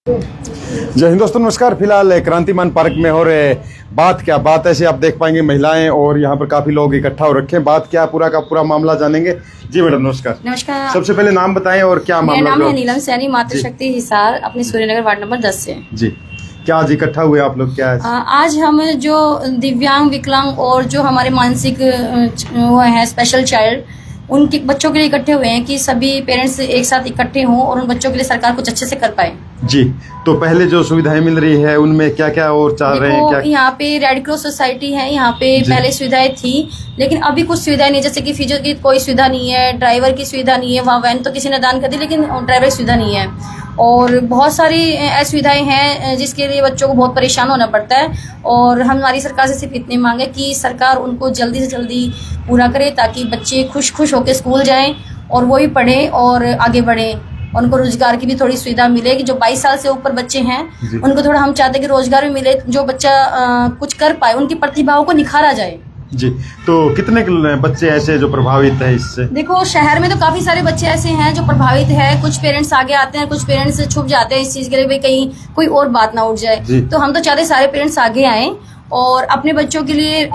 जय हिंद दोस्तों, नमस्कार। फिलहाल क्रांतिमान पार्क में हो रहे बात ऐसे आप देख पाएंगे महिलाएं और यहाँ पर काफी लोग इकट्ठा हो रखे हैं। बात क्या पूरा का पूरा मामला जानेंगे। जी मैडम नमस्कार। नमस्कार। सबसे पहले नाम बताएं और क्या मामला। मेरा नाम है नीलम सैनी, मातृशक्ति हिसार, अपने सूर्यनगर वार्ड नंबर 10 से। जी क्या आज इकट्ठा हुए आप लोग, क्या है? आज हम जो दिव्यांग, विकलांग और जो हमारे मानसिक वो है स्पेशल चाइल्ड, उनके बच्चों के लिए इकट्ठे हुए हैं कि सभी पेरेंट्स एक साथ इकट्ठे हों और उन बच्चों के लिए सरकार कुछ अच्छे से कर पाए। जी तो पहले जो सुविधाएं मिल रही है उनमें क्या क्या और चाह रहे हैं? क्या यहाँ पे रेड क्रॉस सोसाइटी है, यहाँ पे पहले सुविधाएं थी लेकिन अभी कुछ सुविधाएं नहीं, जैसे कि फिजियो की कोई सुविधा नहीं है, ड्राइवर की सुविधा नहीं है। वहाँ वैन तो किसी ने दान कर दी लेकिन ड्राइवर की सुविधा नहीं है और बहुत सारी ऐसी सुविधाएं हैं जिसके लिए बच्चों को बहुत परेशान होना पड़ता है। और हमारी सरकार से सिर्फ इतनी मांग है कि सरकार उनको जल्दी से जल्दी पूरा करे ताकि बच्चे खुश होकर स्कूल जाएं और वो भी पढ़ें और आगे बढ़ें। उनको रोजगार की भी थोड़ी सुविधा मिले कि जो 22 साल से ऊपर बच्चे हैं उनको थोड़ा हम चाहते हैं कि रोजगार भी मिले, जो बच्चा कुछ कर पाए, उनकी प्रतिभाओं को निखारा जाए। जी तो कितने बच्चे ऐसे जो प्रभावित है इससे? देखो शहर में तो काफी सारे बच्चे ऐसे हैं जो प्रभावित है। कुछ पेरेंट्स आगे आते हैं, कुछ पेरेंट्स छुप जाते हैं इस चीज के लिए, भाई कहीं कोई और बात ना उठ जाए। तो हम तो चाहते सारे पेरेंट्स आगे आए और अपने बच्चों के लिए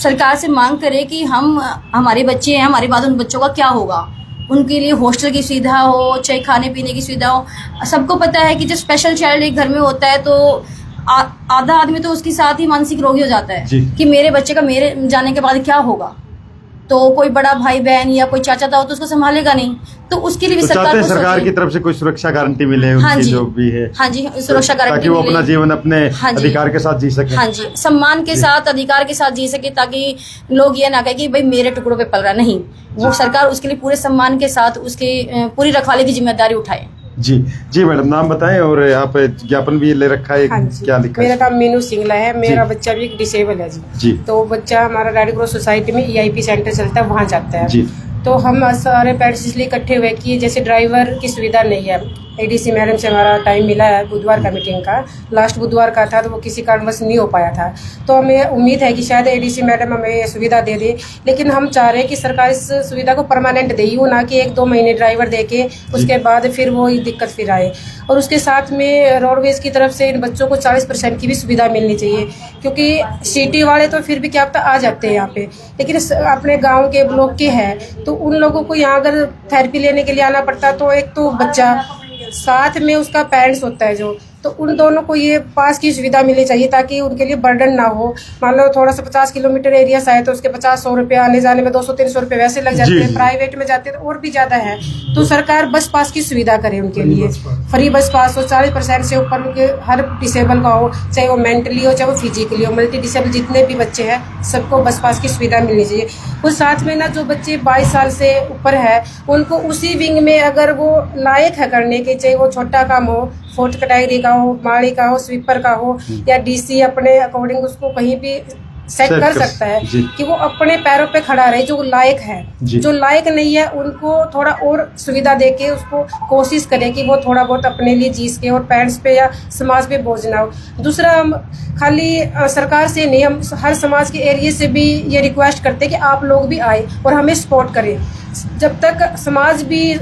सरकार से मांग करें कि हमारे बच्चे हैं, हमारे बाद उन बच्चों का क्या होगा। उनके लिए हॉस्टल की सुविधा हो, चाहे खाने पीने की सुविधा हो। सबको पता है कि जब स्पेशल चाइल्ड एक घर में होता है तो आधा आदमी तो उसके साथ ही मानसिक रोगी हो जाता है कि मेरे बच्चे का मेरे जाने के बाद क्या होगा। तो कोई बड़ा भाई बहन या कोई चाचा था तो उसको संभालेगा नहीं, तो उसके लिए भी सरकार की तरफ से कोई सुरक्षा गारंटी मिले उनकी जो भी है। हाँ जी, सुरक्षा गारंटी ताकि वो अपना जीवन अपने अधिकार के साथ जी सके। हाँ जी, सम्मान के साथ, अधिकार के साथ जी सके, ताकि लोग ये ना कहे कि भाई मेरे टुकड़ों पे पल रहा। नहीं, वो सरकार उसके लिए पूरे सम्मान के साथ उसकी पूरी रखवाली की जिम्मेदारी उठाए। जी मैडम नाम बताएं और यहाँ पे ज्ञापन भी ले रखा है। क्या लिखा है? मेरा नाम मीनू सिंगला है, मेरा बच्चा भी डिसेबल है जी। तो बच्चा हमारा रेड क्रॉस सोसाइटी में EIP सेंटर चलता है, वहाँ जाता है जी। तो हम सारे पेरेंट्स इसलिए इकट्ठे हुए कि जैसे ड्राइवर की सुविधा नहीं है, ADC मैडम से हमारा टाइम मिला है बुधवार का मीटिंग का, लास्ट बुधवार का था तो वो किसी कारणवश नहीं हो पाया था। तो हमें उम्मीद है कि शायद ADC मैडम हमें ये सुविधा दे दे, लेकिन हम चाह रहे हैं कि सरकार इस सुविधा को परमानेंट दे, यूँ ना कि 1-2 महीने ड्राइवर दे के उसके बाद फिर वो दिक्कत फिर आए। और उसके साथ में रोडवेज की तरफ से इन बच्चों को 40% की भी सुविधा मिलनी चाहिए, क्योंकि सिटी वाले तो फिर भी क्या पता आ जाते हैं यहाँ पे, लेकिन अपने गाँव के ब्लॉक के हैं तो उन लोगों को यहाँ अगर थेरेपी लेने के लिए आना पड़ता तो एक तो बच्चा साथ में उसका पेरेंट्स होता है जो, तो उन दोनों को ये पास की सुविधा मिलनी चाहिए ताकि उनके लिए बर्डन ना हो। मान लो थोड़ा सा 50 किलोमीटर एरिया से है तो उसके 50-100 रुपये, आने जाने में 200-300 रुपये वैसे लग जाते हैं। प्राइवेट में जाते हैं तो और भी ज्यादा है। तो सरकार बस पास की सुविधा करे उनके लिए, फ्री बस पास हो, 40% से ऊपर उनके हर डिसेबल का हो, चाहे वो मेंटली हो चाहे वो फिजिकली हो, मल्टी डिसेबल जितने भी बच्चे हैं सबको बस पास की सुविधा मिलनी चाहिए। और साथ में ना जो बच्चे 22 साल से ऊपर है उनको उसी विंग में अगर वो लायक है करने के, चाहे वो छोटा काम हो, 4th कैटेगरी का हो, माड़ी का हो, स्वीपर का हो, या DC अपने अकॉर्डिंग उसको कहीं भी सेट कर सकता है कि वो अपने पैरों पे खड़ा रहे जो लायक है। जो लायक नहीं है उनको थोड़ा और सुविधा देके उसको कोशिश करें कि वो थोड़ा बहुत अपने लिए जी सके और पेरेंट्स पे या समाज पे बोझ ना हो। दूसरा, हम खाली सरकार से नहीं, हम हर समाज के एरिया से भी ये रिक्वेस्ट करते हैं कि आप लोग भी आए और हमें सपोर्ट करें। जब तक समाज भी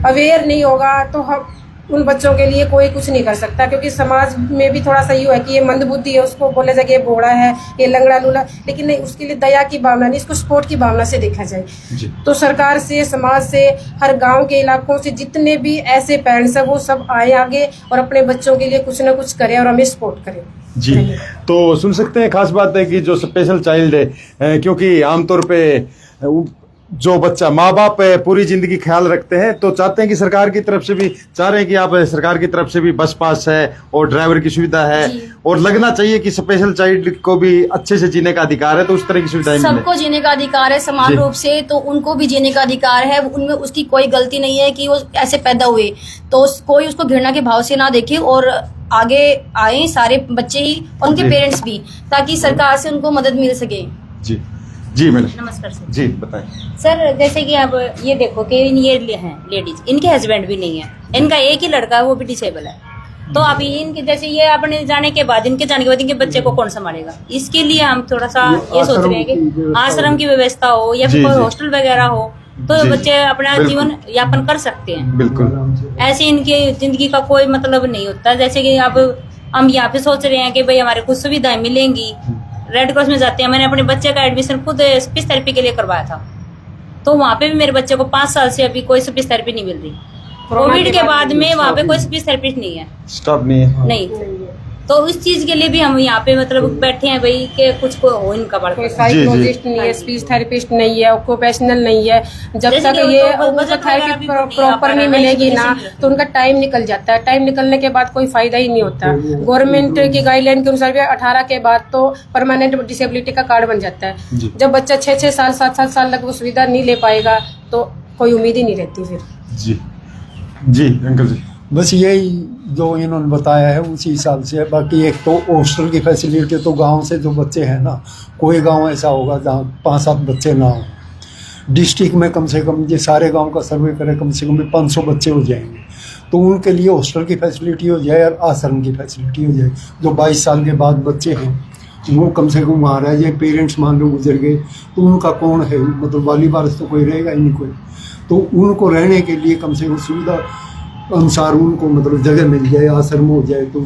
अवेयर नहीं होगा तो हम उन बच्चों के लिए कोई कुछ नहीं कर सकता, क्योंकि समाज में भी थोड़ा सा ये है कि ये मंदबुद्धि है, उसको बोले जाए कि ये बोड़ा है, ये लंगड़ा लूला, लेकिन नहीं, उसके लिए दया की भावना नहीं, इसको सपोर्ट की भावना से देखा जाए। तो सरकार से, समाज से, हर गांव के इलाकों से जितने भी ऐसे पेरेंट्स हैं वो सब आए आगे और अपने बच्चों के लिए कुछ ना कुछ करें और हमें सपोर्ट करें। जी तो सुन सकते हैं, खास बात है कि जो स्पेशल चाइल्ड है, क्योंकि आमतौर पे जो बच्चा, माँ बाप पूरी जिंदगी ख्याल रखते हैं, तो चाहते हैं कि सरकार की तरफ से भी चाह रहे हैं कि आप सरकार की तरफ से भी बस पास है और ड्राइवर की सुविधा है और लगना चाहिए कि स्पेशल चाइल्ड को भी अच्छे से जीने का अधिकार है, तो उस तरह की सुविधाएं मिले। सबको जीने का अधिकार है समान रूप से, तो उनको भी जीने का अधिकार है। उनमें उसकी कोई गलती नहीं है कि वो ऐसे पैदा हुए, तो कोई उसको घृणा के भाव से ना देखे और आगे आए सारे बच्चे ही, उनके पेरेंट्स भी, ताकि सरकार से उनको मदद मिल सके। जी मैडम नमस्कार सर। जी बताएं सर, जैसे कि अब ये देखो कि ये हैं लेडीज, इनके हस्बैंड भी नहीं है, इनका एक ही लड़का है वो भी डिसेबल है। तो अभी इनके जैसे ये अपने जाने के बाद इनके बच्चे को कौन संभालेगा, इसके लिए हम थोड़ा सा ये सोच रहे हैं कि आश्रम की व्यवस्था हो या फिर कोई हॉस्टल वगैरह हो तो जी, बच्चे अपना बिल्कुल। जीवन यापन कर सकते हैं। बिल्कुल ऐसे इनकी जिंदगी का कोई मतलब नहीं होता। जैसे कि अब हम यहाँ पे सोच रहे हैं कि भाई हमारे कुछ सुविधाएं मिलेंगी, रेड क्रॉस में जाते हैं। मैंने अपने बच्चे का एडमिशन खुद स्पीच थेरेपी के लिए करवाया था, तो वहाँ पे भी मेरे बच्चे को 5 साल से अभी कोई स्पीच थेरेपी नहीं मिल रही। कोविड के बाद में वहाँ पे कोई स्पीच थेरेपिस्ट नहीं है, स्टॉप नहीं है। नहीं। तो इस चीज के लिए भी हम यहाँ पे मतलब बैठे हैं भाई कि कुछ को हो इनका कोई बढ़। साइकोलॉजिस्ट नहीं है, स्पीच थेरेपिस्ट नहीं है, ऑक्यूपेशनल नहीं है। जब जैसे तक कि ये उनको उनको बजट वगैरह थेरेपी भी नहीं प्रॉपर आ नहीं पा रहा है, मिलेगी इसी ना, वजह से तो उनका टाइम निकल जाता है। टाइम निकलने के बाद कोई फायदा ही नहीं होता। गवर्नमेंट की गाइडलाइन के अनुसार भी 18 के बाद तो परमानेंट डिसेबिलिटी का कार्ड बन जाता है। जी। जब बच्चा 6-6 साल 7-7 साल तक वो सुविधा नहीं ले पाएगा तो कोई उम्मीद ही नहीं रहती फिर। जी जी अंकल जी। बस यही जो इन्होंने बताया है उसी हिसाब से है। बाकी एक तो हॉस्टल की फैसिलिटी, तो गांव से जो बच्चे हैं ना, कोई गांव ऐसा होगा जहाँ 5-7 बच्चे ना हो। डिस्ट्रिक्ट में कम से कम ये सारे गांव का सर्वे करें, कम से कम 500 बच्चे हो जाएंगे, तो उनके लिए हॉस्टल की फैसिलिटी हो जाए और आश्रम की फैसिलिटी हो जाए। जो 22 साल के बाद बच्चे हैं वो कम से कम वहाँ रह जाए। पेरेंट्स मान लो गुजर गए तो उनका कौन है, मतलब वाली वारिस तो कोई रहेगा ही नहीं कोई, तो उनको रहने के लिए कम से कम सुविधा अनुसार उनको मतलब जगह मिल जाए, आश्रम हो जाए, तो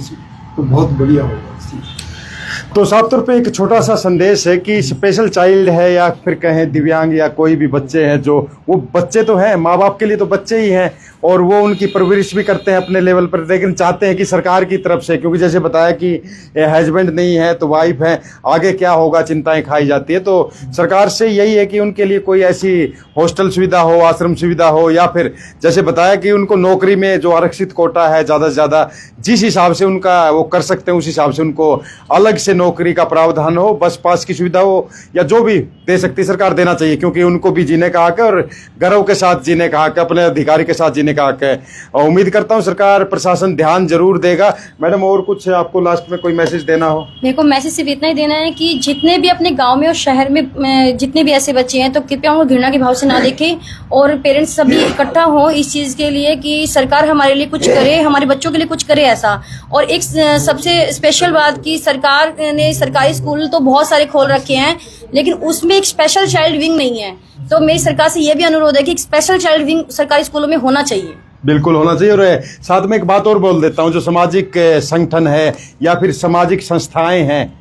बहुत बढ़िया होगा इस चीज़। तो साफ तौर पे एक छोटा सा संदेश है कि स्पेशल चाइल्ड है या फिर कहें दिव्यांग या कोई भी बच्चे हैं, जो वो बच्चे तो हैं, माँ बाप के लिए तो बच्चे ही हैं और वो उनकी परवरिश भी करते हैं अपने लेवल पर, लेकिन चाहते हैं कि सरकार की तरफ से, क्योंकि जैसे बताया कि हस्बैंड नहीं है तो वाइफ है, आगे क्या होगा चिंताएं खाई जाती है। तो सरकार से यही है कि उनके लिए कोई ऐसी हॉस्टल सुविधा हो, आश्रम सुविधा हो, या फिर जैसे बताया कि उनको नौकरी में जो आरक्षित कोटा है ज़्यादा से ज़्यादा जिस हिसाब से उनका वो कर सकते हैं उस हिसाब से उनको अलग से नौकरी का प्रावधान हो, बस पास की सुविधा हो, या जो भी दे सकती सरकार देना चाहिए, क्योंकि उनको भी जीने का हक है और गर्व के साथ जीने का हक है, अपने अधिकारी के साथ जीने का हक है। और उम्मीद करता हूँ सरकार प्रशासन ध्यान जरूर देगा। मैडम और कुछ आपको लास्ट में कोई मैसेज देना हो? मेरे को मैसेज सिर्फ इतना ही देना है कि जितने भी अपने गांव में और शहर में जितने भी ऐसे बच्चे हैं तो कृपया उनको घृणा के भाव से ना देखें और पेरेंट्स सभी इकट्ठा हो इस चीज के लिए कि सरकार हमारे लिए कुछ करे, हमारे बच्चों के लिए कुछ करे ऐसा। और एक सबसे स्पेशल बात कि सरकार ने सरकारी स्कूल तो बहुत सारे खोल रखे हैं, लेकिन उसमें एक स्पेशल चाइल्ड विंग नहीं है। तो मेरी सरकार से यह भी अनुरोध है कि एक स्पेशल चाइल्ड विंग सरकारी स्कूलों में होना चाहिए। बिल्कुल होना चाहिए। और साथ में एक बात और बोल देता हूँ, जो सामाजिक संगठन है या फिर सामाजिक संस्थाएं हैं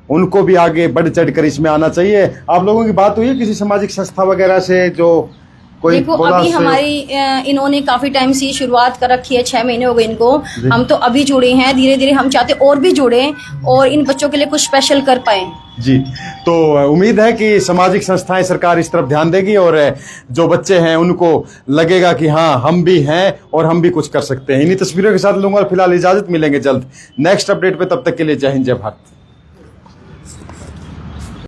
उनको भी आगे बढ़ चढ़ कर इसमें आना चाहिए। आप लोगों की बात हुई है किसी सामाजिक संस्था वगैरह से जो कोई? देखो अभी हमारी इन्होंने काफी टाइम से शुरुआत कर रखी है, 6 महीने हो गए इनको, हम तो अभी जुड़े हैं। धीरे धीरे हम चाहते और भी जुड़े और इन बच्चों के लिए कुछ स्पेशल कर पाए। जी तो उम्मीद है कि सामाजिक संस्थाएं सरकार इस तरफ ध्यान देगी और जो बच्चे हैं उनको लगेगा कि हाँ हम भी हैं और हम भी कुछ कर सकते हैं। इन्हीं तस्वीरों के साथ लूंगा फिलहाल इजाजत, मिलेंगे जल्द नेक्स्ट अपडेट पे, तब तक के लिए जय हिंद जय भारत।